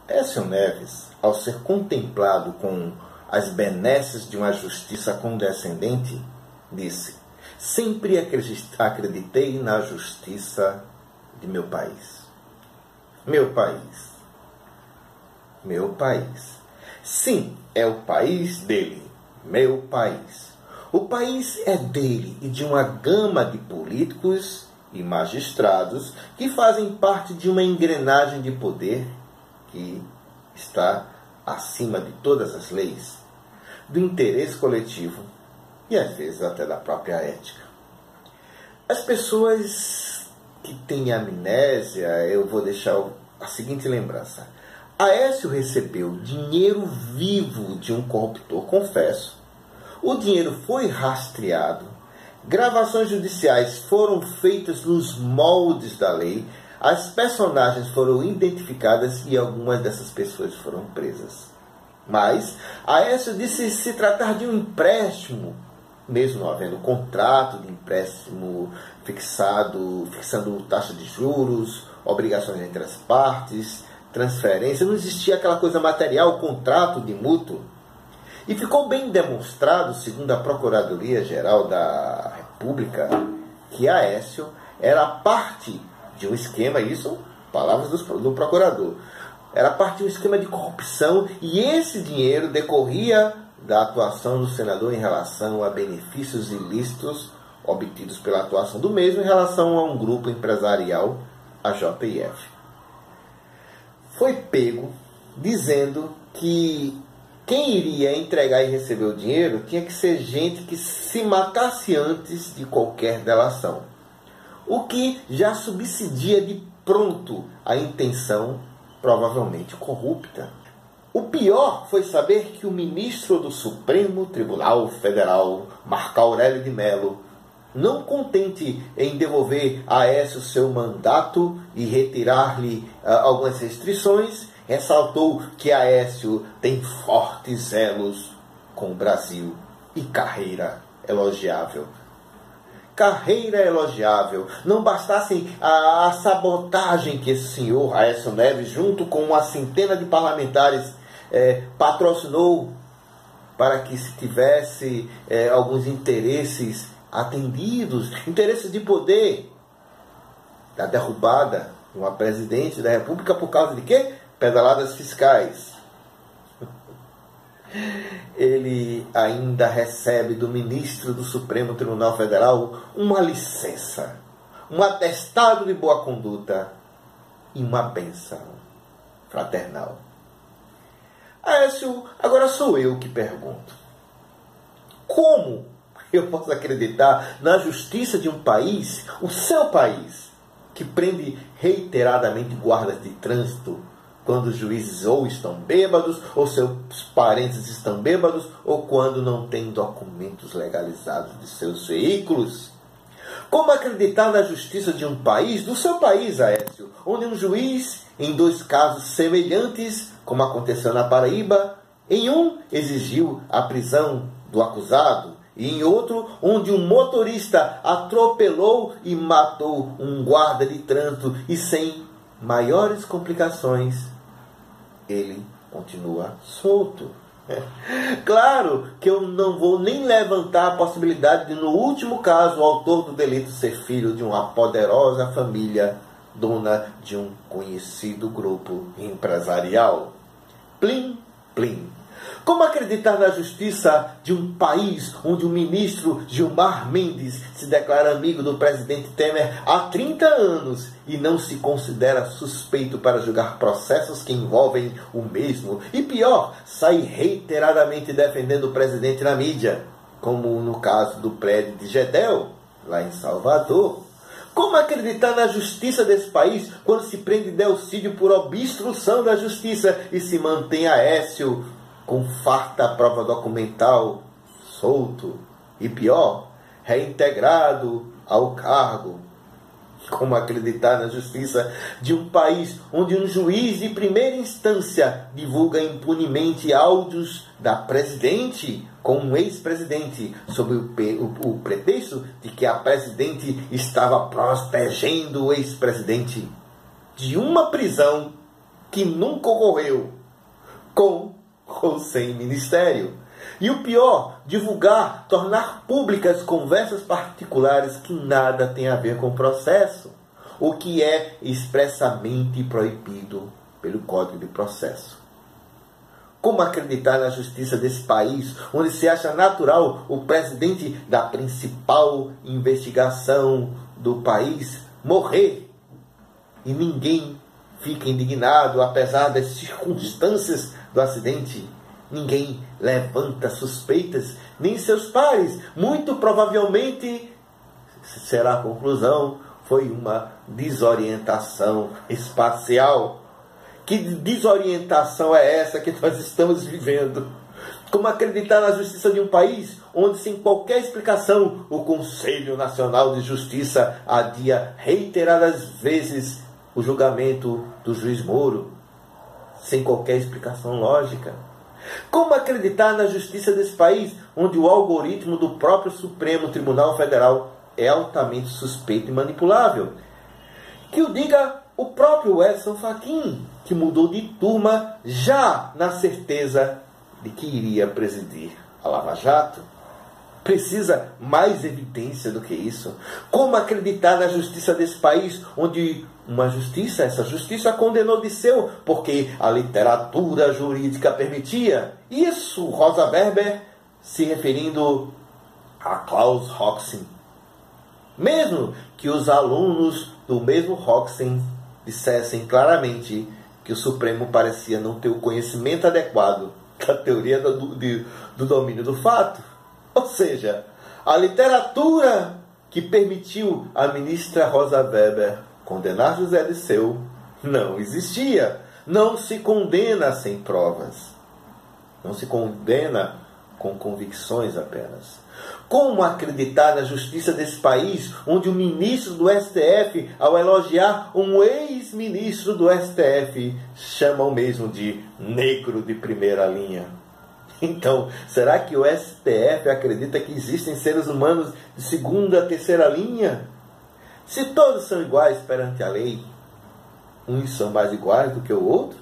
Aécio Neves, ao ser contemplado com as benesses de uma justiça condescendente, disse: sempre acreditei na justiça de meu país. Meu país. Meu país. Sim, é o país dele. Meu país. O país é dele e de uma gama de políticos e magistrados que fazem parte de uma engrenagem de poder que está acima de todas as leis, do interesse coletivo e às vezes até da própria ética. As pessoas que têm amnésia, eu vou deixar a seguinte lembrança. Aécio recebeu dinheiro vivo de um corruptor, confesso. O dinheiro foi rastreado, gravações judiciais foram feitas nos moldes da lei, as personagens foram identificadas e algumas dessas pessoas foram presas. Mas Aécio disse se tratar de um empréstimo, mesmo não havendo contrato de empréstimo fixando taxa de juros, obrigações entre as partes, transferência, não existia aquela coisa material, contrato de mútuo. E ficou bem demonstrado, segundo a Procuradoria-Geral da República, que Aécio era parte de um esquema, isso, palavras do procurador, era parte de um esquema de corrupção e esse dinheiro decorria da atuação do senador em relação a benefícios ilícitos obtidos pela atuação do mesmo em relação a um grupo empresarial, a JF. Foi pego dizendo que quem iria entregar e receber o dinheiro tinha que ser gente que se matasse antes de qualquer delação. O que já subsidia de pronto a intenção, provavelmente corrupta. O pior foi saber que o ministro do Supremo Tribunal Federal, Marco Aurélio de Mello, não contente em devolver a Aécio seu mandato e retirar-lhe algumas restrições, ressaltou que Aécio tem fortes elos com o Brasil e carreira elogiável. Carreira elogiável. Não bastasse a sabotagem que esse senhor Aécio Neves, junto com uma centena de parlamentares, patrocinou para que se tivesse alguns interesses atendidos, interesses de poder, da derrubada de uma presidente da República por causa de quê? Pedaladas fiscais. Ele ainda recebe do ministro do Supremo Tribunal Federal uma licença, um atestado de boa conduta e uma bênção fraternal. Aécio, agora sou eu que pergunto. Como eu posso acreditar na justiça de um país, o seu país, que prende reiteradamente guardas de trânsito quando os juízes ou estão bêbados, ou seus parentes estão bêbados, ou quando não têm documentos legalizados de seus veículos? Como acreditar na justiça de um país, do seu país, Aécio, onde um juiz, em 2 casos semelhantes, como aconteceu na Paraíba, em um exigiu a prisão do acusado, e em outro, onde um motorista atropelou e matou um guarda de trânsito e sem maiores complicações, ele continua solto. Claro que eu não vou nem levantar a possibilidade de, no último caso, o autor do delito ser filho de uma poderosa família, dona de um conhecido grupo empresarial. Plim, plim. Como acreditar na justiça de um país onde o ministro Gilmar Mendes se declara amigo do presidente Temer há 30 anos e não se considera suspeito para julgar processos que envolvem o mesmo? E pior, sai reiteradamente defendendo o presidente na mídia, como no caso do prédio de Gedel, lá em Salvador. Como acreditar na justiça desse país quando se prende Delcídio por obstrução da justiça e se mantém Aécio com farta prova documental, solto e pior, reintegrado ao cargo? Como acreditar na justiça de um país onde um juiz de primeira instância divulga impunemente áudios da presidente com um ex-presidente sob o pretexto de que a presidente estava protegendo o ex-presidente de uma prisão que nunca ocorreu, com ou sem ministério. E o pior, divulgar, tornar públicas conversas particulares que nada tem a ver com o processo, o que é expressamente proibido pelo Código de Processo. Como acreditar na justiça desse país, onde se acha natural o presidente da principal investigação do país morrer e ninguém fica indignado, apesar das circunstâncias do acidente? Ninguém levanta suspeitas, nem seus pares. Muito provavelmente, será a conclusão, foi uma desorientação espacial. Que desorientação é essa que nós estamos vivendo? Como acreditar na justiça de um país onde, sem qualquer explicação, o Conselho Nacional de Justiça adia reiteradas vezes o julgamento do juiz Moro, sem qualquer explicação lógica? Como acreditar na justiça desse país, onde o algoritmo do próprio Supremo Tribunal Federal é altamente suspeito e manipulável? Que o diga o próprio Edson Fachin, que mudou de turma já na certeza de que iria presidir a Lava Jato. Precisa mais evidência do que isso? Como acreditar na justiça desse país, onde essa justiça condenou de seu, porque a literatura jurídica permitia? Isso, Rosa Weber se referindo a Klaus Hoxen. Mesmo que os alunos do mesmo Hoxen dissessem claramente que o Supremo parecia não ter o conhecimento adequado da teoria do domínio do fato. Ou seja, a literatura que permitiu a ministra Rosa Weber condenar José Dirceu não existia. Não se condena sem provas. Não se condena com convicções apenas. Como acreditar na justiça desse país, onde o ministro do STF, ao elogiar um ex-ministro do STF, chama o mesmo de negro de primeira linha? Então, será que o STF acredita que existem seres humanos de segunda, terceira linha? Se todos são iguais perante a lei, uns são mais iguais do que o outro?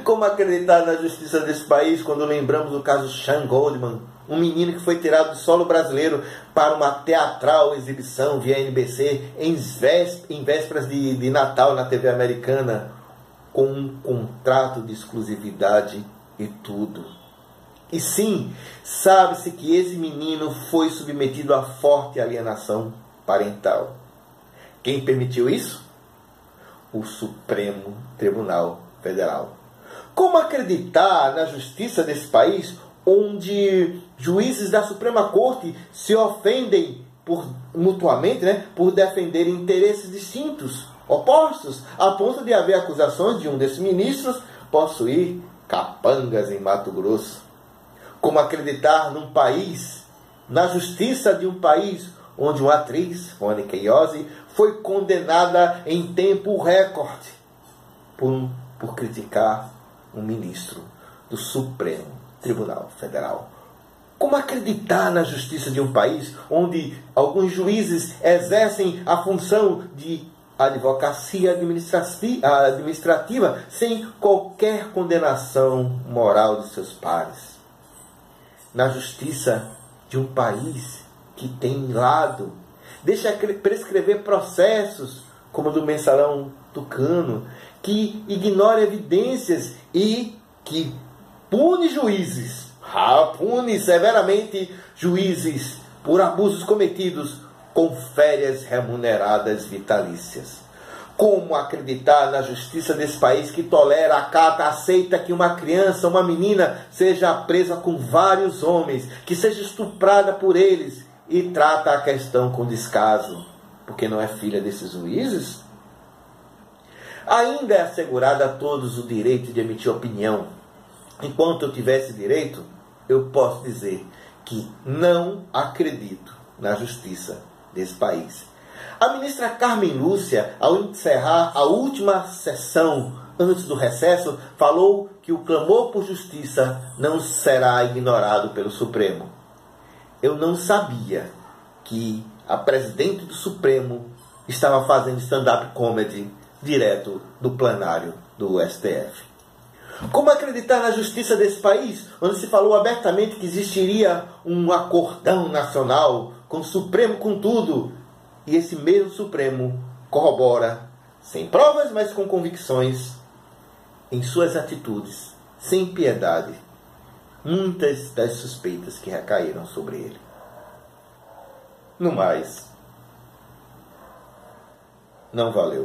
Como acreditar na justiça desse país quando lembramos do caso Sean Goldman, um menino que foi tirado do solo brasileiro para uma teatral exibição via NBC em vésperas de Natal na TV americana, com um contrato de exclusividade e tudo. E sim, sabe-se que esse menino foi submetido a forte alienação parental. Quem permitiu isso? O Supremo Tribunal Federal. Como acreditar na justiça desse país, onde juízes da Suprema Corte se ofendem mutuamente, por defenderem interesses distintos, opostos, a ponto de haver acusações de um desses ministros possuir capangas em Mato Grosso? Como acreditar na justiça de um país onde uma atriz, Mônica Iose, foi condenada em tempo recorde por criticar um ministro do Supremo Tribunal Federal? Como acreditar na justiça de um país onde alguns juízes exercem a função de advocacia administrativa sem qualquer condenação moral de seus pares? Na justiça de um país que tem lado, deixa prescrever processos como o do Mensalão Tucano, que ignora evidências e que pune severamente juízes por abusos cometidos com férias remuneradas vitalícias. Como acreditar na justiça desse país que tolera, acata, aceita que uma criança, uma menina, seja presa com vários homens, que seja estuprada por eles e trata a questão com descaso, porque não é filha desses juízes? Ainda é assegurado a todos o direito de emitir opinião. Enquanto eu tiver esse direito, eu posso dizer que não acredito na justiça desse país. A ministra Carmen Lúcia, ao encerrar a última sessão antes do recesso, falou que o clamor por justiça não será ignorado pelo Supremo. Eu não sabia que a presidente do Supremo estava fazendo stand-up comedy direto do plenário do STF. Como acreditar na justiça desse país, onde se falou abertamente que existiria um acordão nacional com o Supremo com tudo, e esse mesmo Supremo corrobora, sem provas, mas com convicções, em suas atitudes, sem piedade, muitas das suspeitas que recaíram sobre ele. No mais, não valeu.